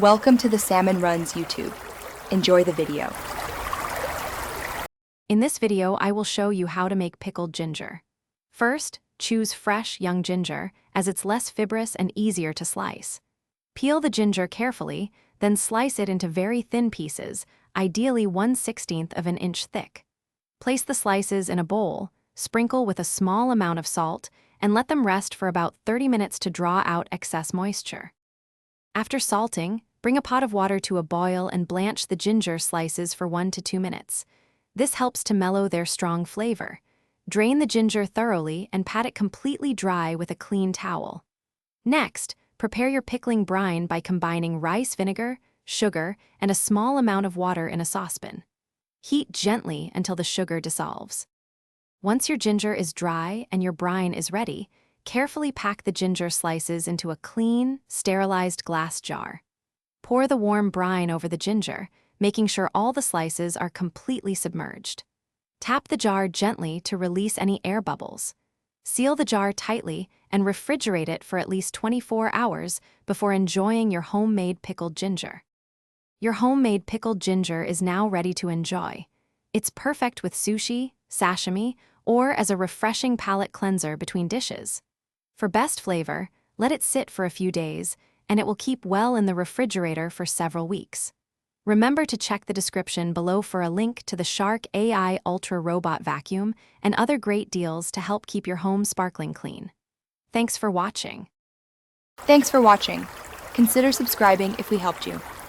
Welcome to the Salmon Runs YouTube. Enjoy the video. In this video, I will show you how to make pickled ginger. First, choose fresh young ginger, as it's less fibrous and easier to slice. Peel the ginger carefully, then slice it into very thin pieces, ideally 1/16 of an inch thick. Place the slices in a bowl, sprinkle with a small amount of salt, and let them rest for about 30 minutes to draw out excess moisture. After salting, bring a pot of water to a boil and blanch the ginger slices for 1 to 2 minutes. This helps to mellow their strong flavor. Drain the ginger thoroughly and pat it completely dry with a clean towel. Next, prepare your pickling brine by combining rice vinegar, sugar, and a small amount of water in a saucepan. Heat gently until the sugar dissolves. Once your ginger is dry and your brine is ready, carefully pack the ginger slices into a clean, sterilized glass jar. Pour the warm brine over the ginger, making sure all the slices are completely submerged. Tap the jar gently to release any air bubbles. Seal the jar tightly and refrigerate it for at least 24 hours before enjoying your homemade pickled ginger. Your homemade pickled ginger is now ready to enjoy. It's perfect with sushi, sashimi, or as a refreshing palate cleanser between dishes. For best flavor, let it sit for a few days, and it will keep well in the refrigerator for several weeks. Remember to check the description below for a link to the Shark AI Ultra Robot Vacuum and other great deals to help keep your home sparkling clean. Thanks for watching. Thanks for watching. Consider subscribing if we helped you.